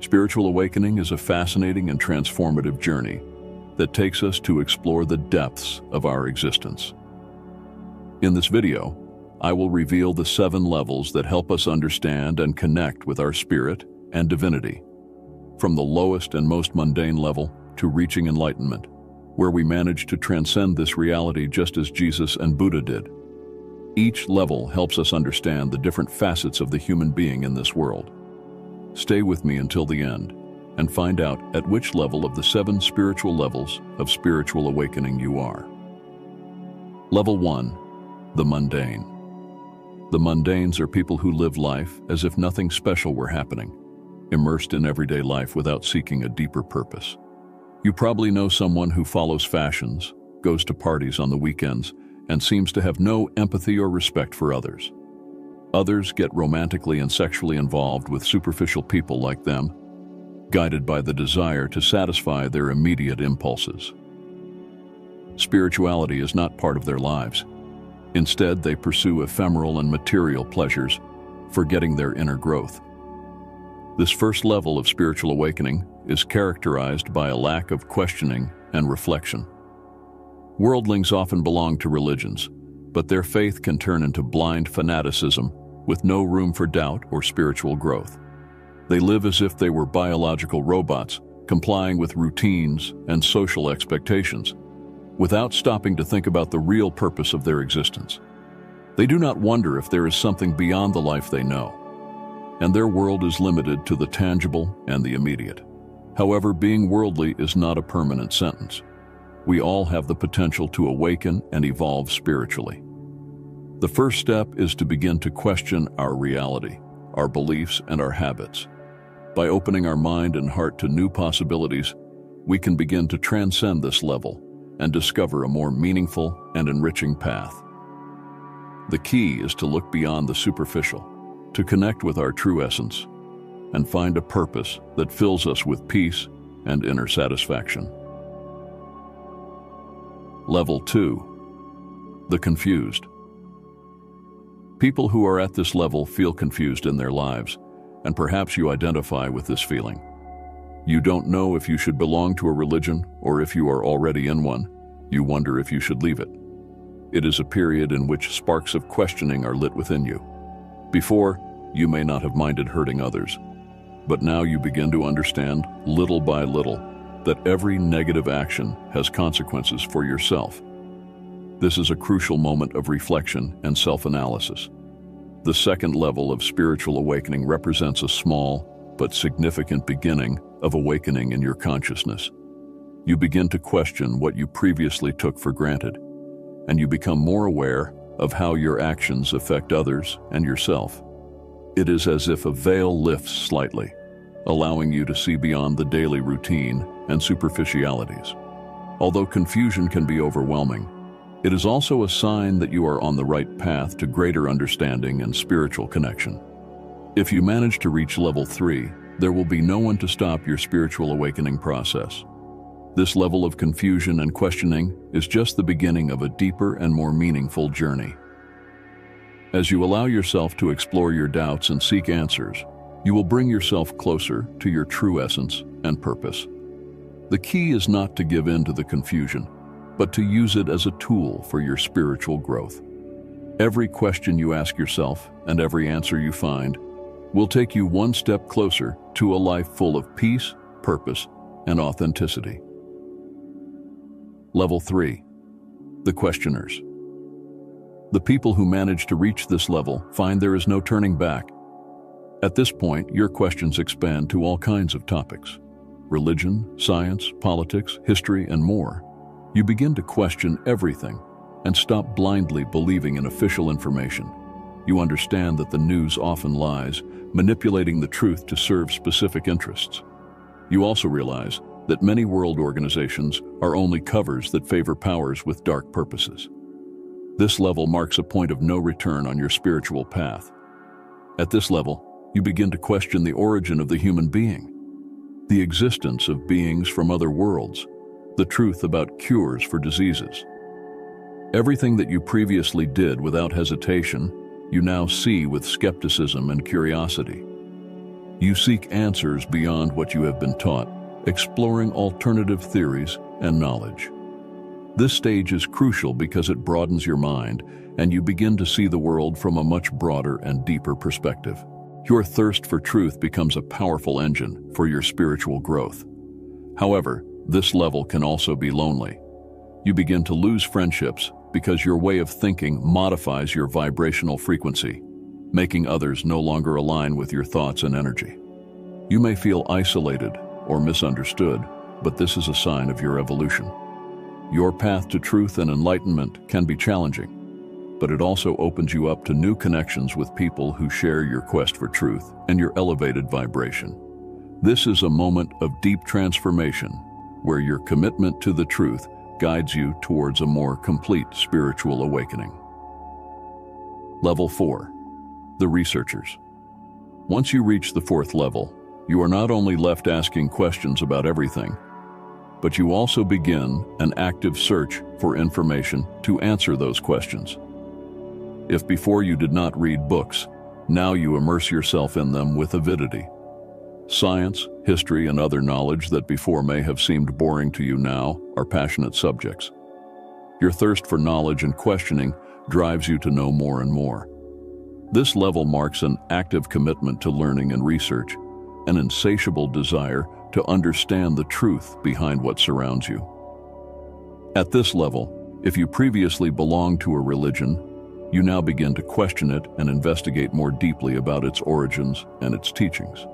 Spiritual awakening is a fascinating and transformative journey that takes us to explore the depths of our existence. In this video, I will reveal the 7 levels that help us understand and connect with our spirit and divinity, from the lowest and most mundane level to reaching enlightenment, where we manage to transcend this reality just as Jesus and Buddha did. Each level helps us understand the different facets of the human being in this world. Stay with me until the end and find out at which level of the 7 spiritual levels of spiritual awakening you are. Level 1, the mundane. The mundanes are people who live life as if nothing special were happening, immersed in everyday life without seeking a deeper purpose. You probably know someone who follows fashions, goes to parties on the weekends, and seems to have no empathy or respect for others. Others get romantically and sexually involved with superficial people like them, guided by the desire to satisfy their immediate impulses. Spirituality is not part of their lives. Instead, they pursue ephemeral and material pleasures, forgetting their inner growth. This first level of spiritual awakening is characterized by a lack of questioning and reflection. Worldlings often belong to religions, but their faith can turn into blind fanaticism with no room for doubt or spiritual growth. They live as if they were biological robots, complying with routines and social expectations, without stopping to think about the real purpose of their existence. They do not wonder if there is something beyond the life they know, and their world is limited to the tangible and the immediate. However, being worldly is not a permanent sentence. We all have the potential to awaken and evolve spiritually. The first step is to begin to question our reality, our beliefs, and our habits. By opening our mind and heart to new possibilities, we can begin to transcend this level and discover a more meaningful and enriching path. The key is to look beyond the superficial, to connect with our true essence, and find a purpose that fills us with peace and inner satisfaction. Level 2, the confused. People who are at this level feel confused in their lives, and perhaps you identify with this feeling. You don't know if you should belong to a religion or if you are already in one. You wonder if you should leave it. It is a period in which sparks of questioning are lit within you. Before, you may not have minded hurting others, but now you begin to understand, little by little, that every negative action has consequences for yourself. This is a crucial moment of reflection and self-analysis. The second level of spiritual awakening represents a small but significant beginning of awakening in your consciousness. You begin to question what you previously took for granted, and you become more aware of how your actions affect others and yourself. It is as if a veil lifts slightly, allowing you to see beyond the daily routine and superficialities. Although confusion can be overwhelming, it is also a sign that you are on the right path to greater understanding and spiritual connection. If you manage to reach level 3, there will be no one to stop your spiritual awakening process. This level of confusion and questioning is just the beginning of a deeper and more meaningful journey. As you allow yourself to explore your doubts and seek answers, you will bring yourself closer to your true essence and purpose. The key is not to give in to the confusion, but to use it as a tool for your spiritual growth. Every question you ask yourself and every answer you find will take you one step closer to a life full of peace, purpose, and authenticity. Level 3, the questioners. The people who manage to reach this level find there is no turning back. At this point, your questions expand to all kinds of topics: religion, science, politics, history, and more. You begin to question everything and stop blindly believing in official information. You understand that the news often lies, manipulating the truth to serve specific interests. You also realize that many world organizations are only covers that favor powers with dark purposes. This level marks a point of no return on your spiritual path. At this level, you begin to question the origin of the human being, the existence of beings from other worlds, the truth about cures for diseases. Everything that you previously did without hesitation, you now see with skepticism and curiosity. You seek answers beyond what you have been taught, exploring alternative theories and knowledge. This stage is crucial because it broadens your mind and you begin to see the world from a much broader and deeper perspective. Your thirst for truth becomes a powerful engine for your spiritual growth. However, this level can also be lonely. You begin to lose friendships because your way of thinking modifies your vibrational frequency, making others no longer align with your thoughts and energy. You may feel isolated or misunderstood, but this is a sign of your evolution. Your path to truth and enlightenment can be challenging, but it also opens you up to new connections with people who share your quest for truth and your elevated vibration. This is a moment of deep transformation, where your commitment to the truth guides you towards a more complete spiritual awakening. Level 4. The researchers. Once you reach the 4th level, you are not only left asking questions about everything, but you also begin an active search for information to answer those questions. If before you did not read books, now you immerse yourself in them with avidity. Science, history, and other knowledge that before may have seemed boring to you now are passionate subjects. Your thirst for knowledge and questioning drives you to know more and more. This level marks an active commitment to learning and research, an insatiable desire to understand the truth behind what surrounds you. At this level, if you previously belonged to a religion, you now begin to question it and investigate more deeply about its origins and its teachings.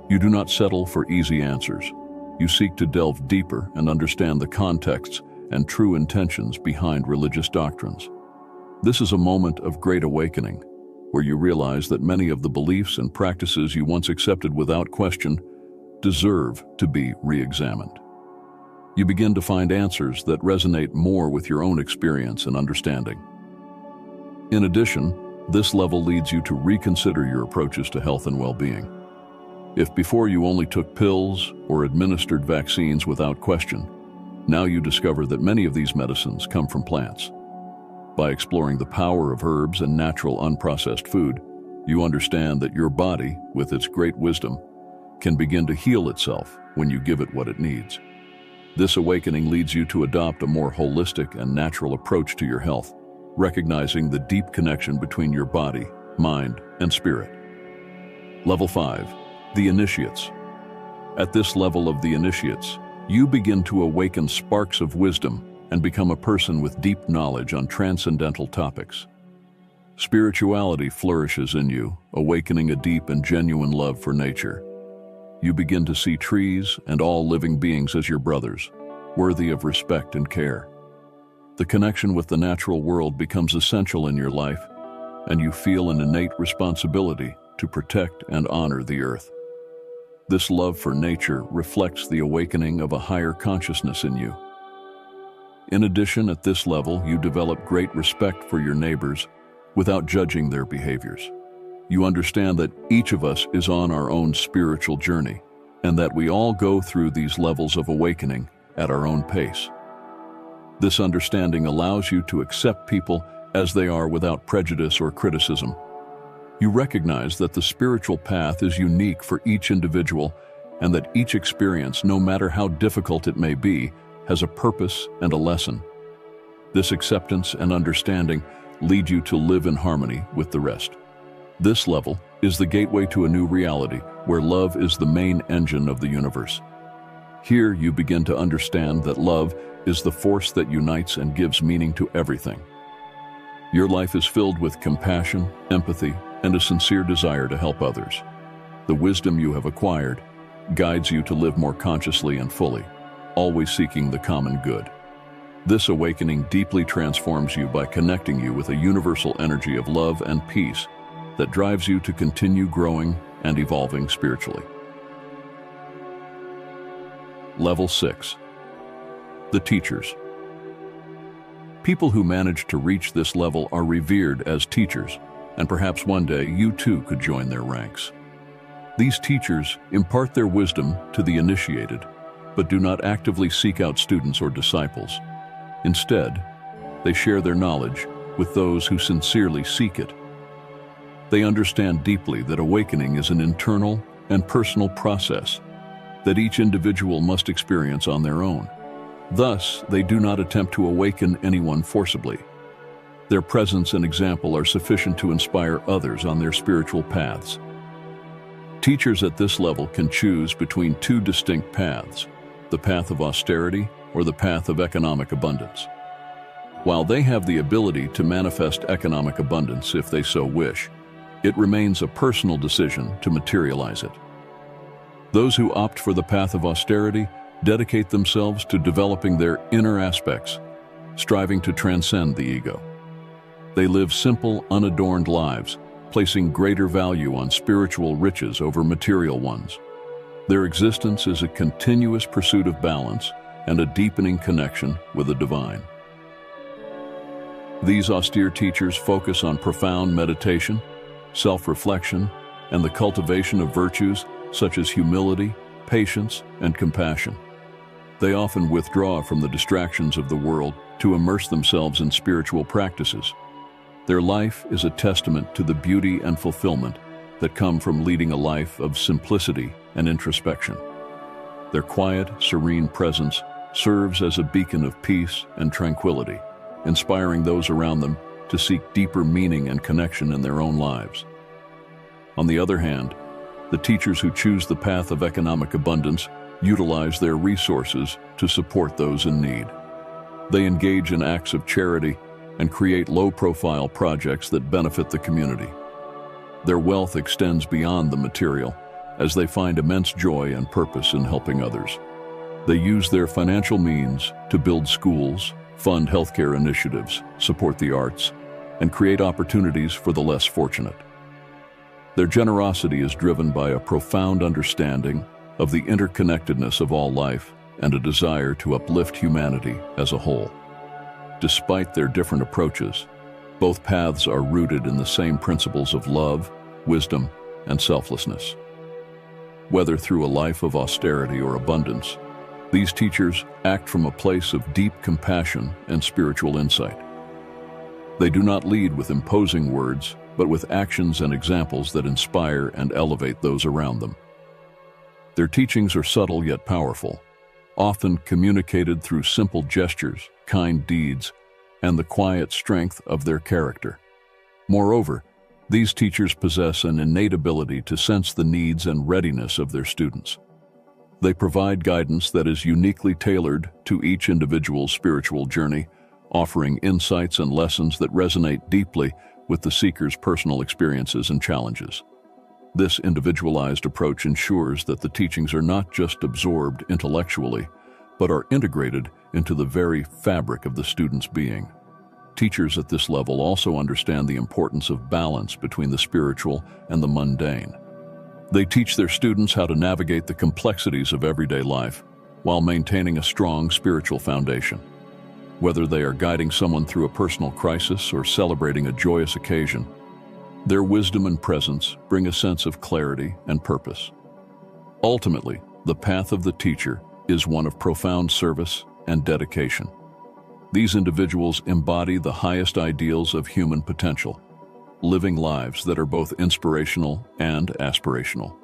You do not settle for easy answers. You seek to delve deeper and understand the contexts and true intentions behind religious doctrines. This is a moment of great awakening, where you realize that many of the beliefs and practices you once accepted without question deserve to be re-examined. You begin to find answers that resonate more with your own experience and understanding. In addition, this level leads you to reconsider your approaches to health and well-being. If before you only took pills or administered vaccines without question, now you discover that many of these medicines come from plants. By exploring the power of herbs and natural unprocessed food, you understand that your body, with its great wisdom, can begin to heal itself when you give it what it needs. This awakening leads you to adopt a more holistic and natural approach to your health, recognizing the deep connection between your body, mind, and spirit. Level 5. The Initiates. At this level of the Initiates, you begin to awaken sparks of wisdom and become a person with deep knowledge on transcendental topics. Spirituality flourishes in you, awakening a deep and genuine love for nature. You begin to see trees and all living beings as your brothers, worthy of respect and care. The connection with the natural world becomes essential in your life, and you feel an innate responsibility to protect and honor the earth. This love for nature reflects the awakening of a higher consciousness in you. In addition, at this level, you develop great respect for your neighbors without judging their behaviors. You understand that each of us is on our own spiritual journey, and that we all go through these levels of awakening at our own pace. This understanding allows you to accept people as they are without prejudice or criticism. You recognize that the spiritual path is unique for each individual, and that each experience, no matter how difficult it may be, has a purpose and a lesson. This acceptance and understanding lead you to live in harmony with the rest. This level is the gateway to a new reality where love is the main engine of the universe. Here you begin to understand that love is the force that unites and gives meaning to everything. Your life is filled with compassion, empathy, and a sincere desire to help others. The wisdom you have acquired guides you to live more consciously and fully, always seeking the common good. This awakening deeply transforms you by connecting you with a universal energy of love and peace that drives you to continue growing and evolving spiritually. Level 6. The Teachers. People who manage to reach this level are revered as teachers, and perhaps one day you too could join their ranks. These teachers impart their wisdom to the initiated, but do not actively seek out students or disciples. Instead, they share their knowledge with those who sincerely seek it. They understand deeply that awakening is an internal, and personal process that each individual must experience on their own. Thus, they do not attempt to awaken anyone forcibly. Their presence and example are sufficient to inspire others on their spiritual paths. Teachers at this level can choose between two distinct paths, the path of austerity or the path of economic abundance. While they have the ability to manifest economic abundance if they so wish, it remains a personal decision to materialize it. Those who opt for the path of austerity dedicate themselves to developing their inner aspects, striving to transcend the ego. They live simple, unadorned lives, placing greater value on spiritual riches over material ones. Their existence is a continuous pursuit of balance and a deepening connection with the divine. These austere teachers focus on profound meditation, self-reflection, and the cultivation of virtues such as humility, patience, and compassion. They often withdraw from the distractions of the world to immerse themselves in spiritual practices. Their life is a testament to the beauty and fulfillment that come from leading a life of simplicity and introspection. Their quiet, serene presence serves as a beacon of peace and tranquility, inspiring those around them to seek deeper meaning and connection in their own lives. On the other hand, the teachers who choose the path of economic abundance utilize their resources to support those in need. They engage in acts of charity and create low-profile projects that benefit the community. Their wealth extends beyond the material, as they find immense joy and purpose in helping others. They use their financial means to build schools, fund healthcare initiatives, support the arts, and create opportunities for the less fortunate. Their generosity is driven by a profound understanding of the interconnectedness of all life and a desire to uplift humanity as a whole. Despite their different approaches, both paths are rooted in the same principles of love, wisdom, and selflessness. Whether through a life of austerity or abundance, these teachers act from a place of deep compassion and spiritual insight. They do not lead with imposing words, but with actions and examples that inspire and elevate those around them. Their teachings are subtle yet powerful, often communicated through simple gestures, kind deeds, and the quiet strength of their character. Moreover, these teachers possess an innate ability to sense the needs and readiness of their students. They provide guidance that is uniquely tailored to each individual's spiritual journey, offering insights and lessons that resonate deeply with the seeker's personal experiences and challenges. This individualized approach ensures that the teachings are not just absorbed intellectually, but are integrated into the very fabric of the student's being. Teachers at this level also understand the importance of balance between the spiritual and the mundane. They teach their students how to navigate the complexities of everyday life while maintaining a strong spiritual foundation. Whether they are guiding someone through a personal crisis or celebrating a joyous occasion, their wisdom and presence bring a sense of clarity and purpose. Ultimately, the path of the teacher is one of profound service and dedication. These individuals embody the highest ideals of human potential, living lives that are both inspirational and aspirational.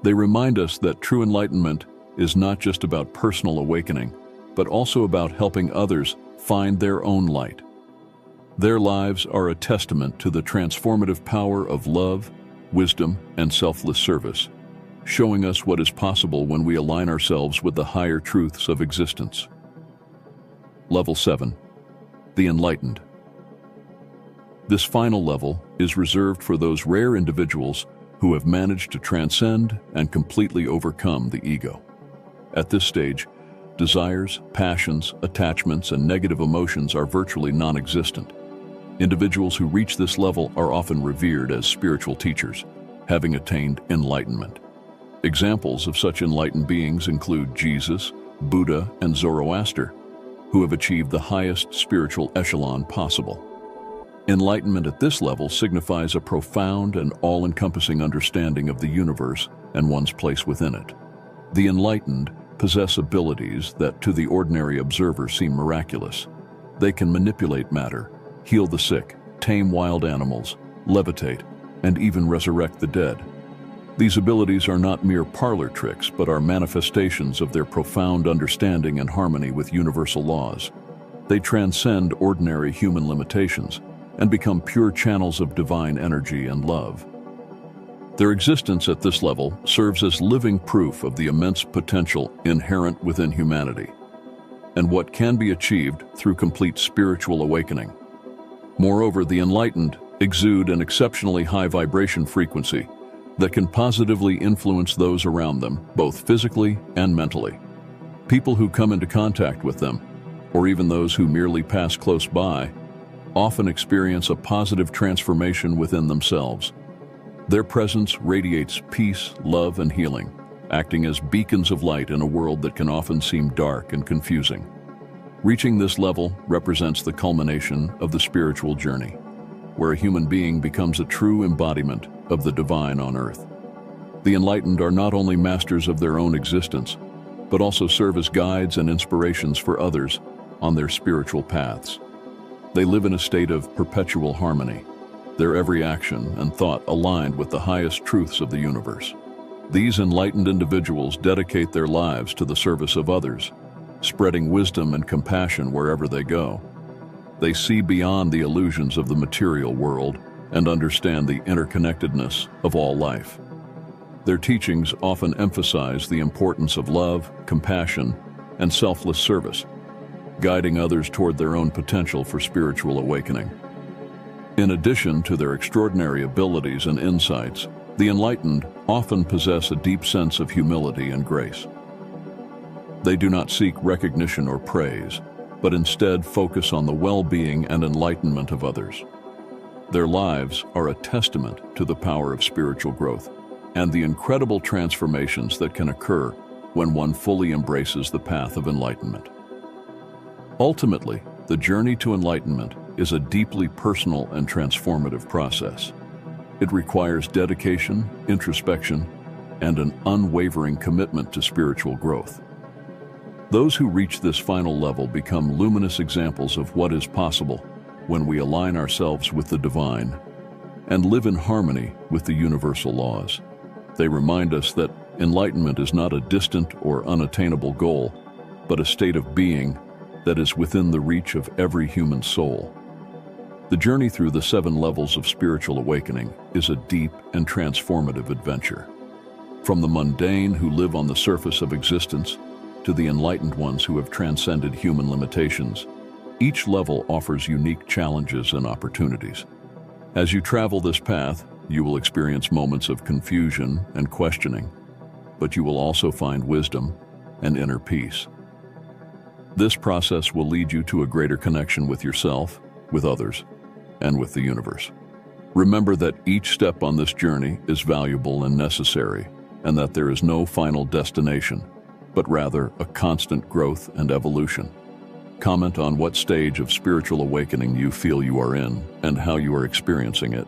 They remind us that true enlightenment is not just about personal awakening, but also about helping others find their own light. Their lives are a testament to the transformative power of love, wisdom, and selfless service, showing us what is possible when we align ourselves with the higher truths of existence. Level 7. The Enlightened. This final level is reserved for those rare individuals who have managed to transcend and completely overcome the ego. At this stage, desires, passions, attachments, and negative emotions are virtually non-existent. Individuals who reach this level are often revered as spiritual teachers, having attained enlightenment. Examples of such enlightened beings include Jesus, Buddha, and Zoroaster, who have achieved the highest spiritual echelon possible. Enlightenment at this level signifies a profound and all-encompassing understanding of the universe and one's place within it. The enlightened possess abilities that to the ordinary observer seem miraculous. They can manipulate matter, heal the sick, tame wild animals, levitate, and even resurrect the dead. These abilities are not mere parlor tricks, but are manifestations of their profound understanding and harmony with universal laws. They transcend ordinary human limitations and become pure channels of divine energy and love. Their existence at this level serves as living proof of the immense potential inherent within humanity and what can be achieved through complete spiritual awakening. Moreover, the enlightened exude an exceptionally high vibration frequency that can positively influence those around them, both physically and mentally. People who come into contact with them, or even those who merely pass close by, often experience a positive transformation within themselves. Their presence radiates peace, love, and healing, acting as beacons of light in a world that can often seem dark and confusing. Reaching this level represents the culmination of the spiritual journey, where a human being becomes a true embodiment of the divine on earth. The enlightened are not only masters of their own existence, but also serve as guides and inspirations for others on their spiritual paths. They live in a state of perpetual harmony, their every action and thought aligned with the highest truths of the universe. These enlightened individuals dedicate their lives to the service of others, spreading wisdom and compassion wherever they go. They see beyond the illusions of the material world and understand the interconnectedness of all life. Their teachings often emphasize the importance of love, compassion, and selfless service, guiding others toward their own potential for spiritual awakening. In addition to their extraordinary abilities and insights, the enlightened often possess a deep sense of humility and grace. They do not seek recognition or praise, but instead focus on the well-being and enlightenment of others. Their lives are a testament to the power of spiritual growth and the incredible transformations that can occur when one fully embraces the path of enlightenment. Ultimately, the journey to enlightenment is a deeply personal and transformative process. It requires dedication, introspection, and an unwavering commitment to spiritual growth. Those who reach this final level become luminous examples of what is possible when we align ourselves with the divine and live in harmony with the universal laws. They remind us that enlightenment is not a distant or unattainable goal, but a state of being that is within the reach of every human soul. The journey through the 7 levels of spiritual awakening is a deep and transformative adventure. From the mundane who live on the surface of existence to the enlightened ones who have transcended human limitations, each level offers unique challenges and opportunities. As you travel this path, you will experience moments of confusion and questioning, but you will also find wisdom and inner peace. This process will lead you to a greater connection with yourself, with others, and with the universe. Remember that each step on this journey is valuable and necessary, and that there is no final destination, but rather a constant growth and evolution. Comment on what stage of spiritual awakening you feel you are in and how you are experiencing it.